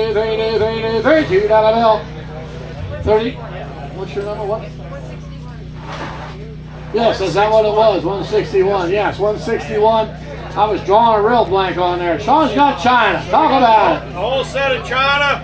$2 bill. 30. What's your number? What? Yes, is that what it was? 161. Yes, 161. I was drawing a real blank on there. Sean's got China. Talk about it. A whole set of China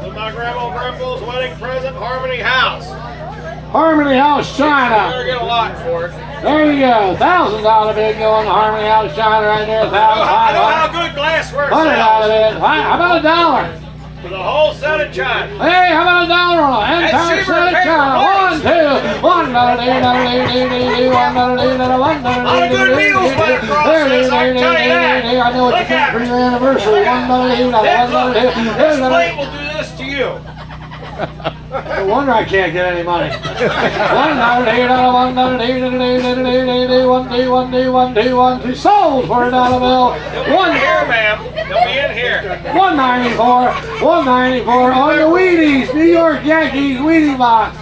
with my grandma Grimbles wedding present, Harmony House. Harmony House China. Better get a lot for it. There you go. $1,000 bid going to Harmony House China right there. I know how good glassware sells. $100 bid. How about $1? For the whole set of China. Hey, how about $1 on an entire set of China? $1, $2, $1, $1. A lot of good meals went across this, I can tell you that. I know what you think for your anniversary. This plate will do this to you. No wonder I can't get any money. $1, $1, sold for $1 bill. They'll be in here, ma'am. They'll be in here. $1.94 on the Wheaties, New York Yankees Wheatie box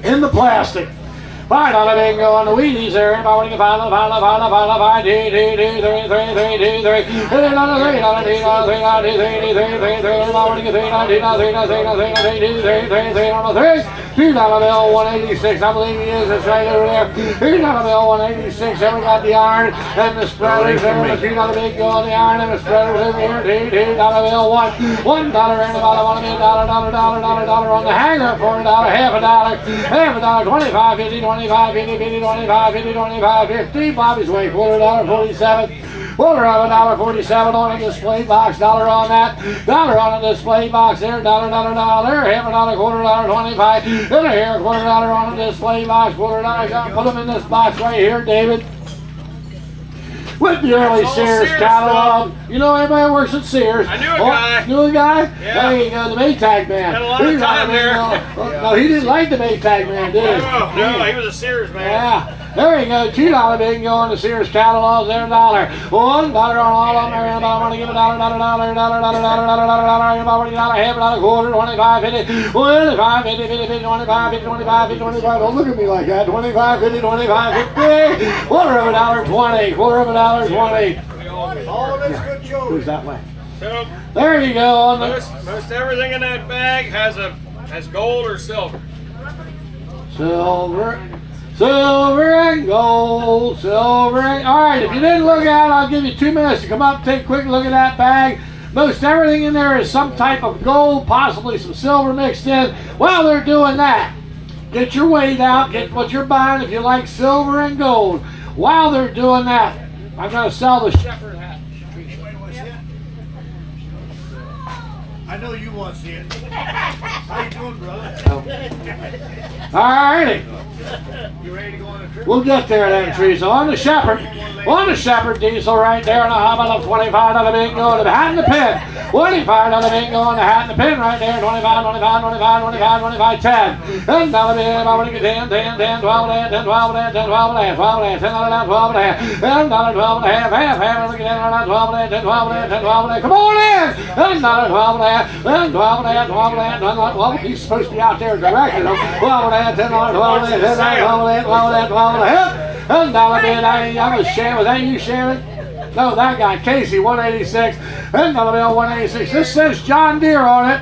in the plastic. $5 bingo on the Wheaties there. Everybody can $5, $2 bill, 186. I believe he is. It's right over there. $2 bill, 186. Then we got the iron and the spreaders there. The $2 bingo on the iron and the spreaders over here. $2 bill, $1 and about $1 on the hanger. $4, half a dollar, 25, 50, 25, 50, 50, 25, 50, 25, 50. Bobby's way, $4, 47. Quarter of $1.47 on a display box. $1 on that. $1 on a display box there. $1, half a dollar, $quarter, 25. Then here, $quarter on a display box. $quarter. Put them in this box right here, David. With the early Sears catalog. You know anybody who works at Sears? I knew a guy. Knew a guy? Yeah. There you go, the Maytag man. Had a lot of time there. No, he didn't like the Maytag man, did he? No, he was a Sears man. Yeah. There you go, $2 bingo on the Sears catalog. There, $1. $1 on all of them. Everybody want to give $1, half a dollar, quarter, 25, 50, 25, 50, 50, 50, 25, 50, 25, 50, 25. Don't look at me like that. 25, 50, 25, 50. Quarter of $1.20. Quarter of $1.20. All of it's good jewelry. Who's that way? So There you go. On the most everything in that bag has gold or silver. Silver and gold, silver and... All right, if you didn't look at it, I'll give you 2 minutes to come up and take a quick look at that bag. Most everything in there is some type of gold, possibly some silver mixed in. While they're doing that, get your weight out, get what you're buying if you like silver and gold. While they're doing that, I'm going to sell the shepherd hat. I know you want to see it. How you doing, brother? All righty. You ready to go on a trip? We'll get there then, Teresa. On the Shepherd diesel right there, and how about a $25 bingo on the hat and the pin? $25 bingo on the hat and the pin right there. 25, 25, 25, 25, 25, 10. $10 bingo, 10, 10, 10, 12 and 10, 12 and 10, 12 and 12 and 10, $10, 12 and $10, $12 and half, look at 12 and 10, 12 and 10, 12 and come on in! $10, 12 and 10, 12 and 12 and 12 he's supposed to be out there directing them. 12 and 10, 12 and 10, 12 and 12 and 12 and $10 bid, I was sharing. Was that you, Sharon? No, that guy, Casey, 186. $10 bill, 186. This says John Deere on it.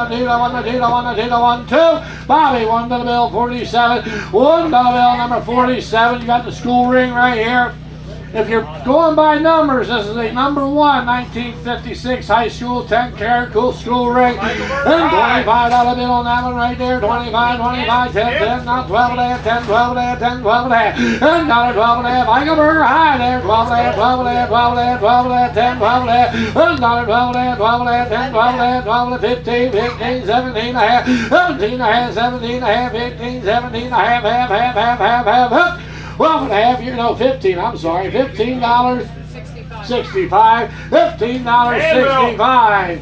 $2. Bobby, $1 bill, 47. $1 bill, number 47. You got the school ring right here. If you're going by numbers, this is a number 1, 1956 high school, 10 karat, cool school ring. And $25 bill on that one right there. 25, 25, 10, 10, not 12 and a half, 10, 12 and a half, 10, 12 and a half. And $1, 12 and a half. Michael Burger high there. 12 and a half, 12 and a half, 12 and a half, 12 and a half, 10, 12 and a half. And $1, 12 and a half, 12 and a half, 10, 12 and a half, 12 and a half, 15, 15, 17 and a half, 17 and a half, 17 and a half, 15, 17 and a half, half. 12 and a half, 15, I'm sorry, $15, 65, $15, 65.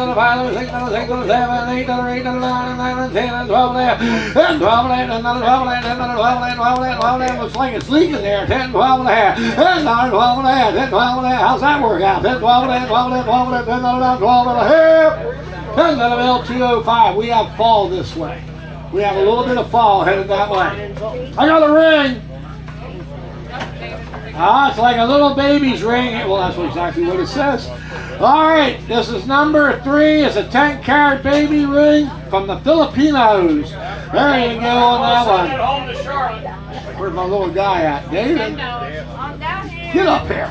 another 5, another 6, another 7, 8, another 8, another 9, 9, 10, and 12 and a half, and 12 and a half, another 12 and a half, another 12 and a half, 12 and a half, 12 and a half. Looks like it's leaking there. 10, 12 and a half, and another 12 and a half, 10, 12 and a half. How's that work out? 10, 12 and a half, 12 and a half, 12 and a half, 10, 12 and a half. And then L205. We have fall this way. We have a little bit of fall headed that way. I got a ring. It's like a little baby's ring. Well, that's exactly what it says. All right, this is number 3. It's a 10-carat baby ring from the Filipinos. There you go on that one. Home to Charlotte. Where's my little guy at? David? I'm down here. Get up here.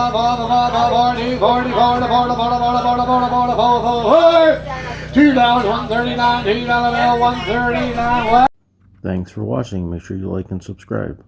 Thanks for watching. Make sure you like and subscribe.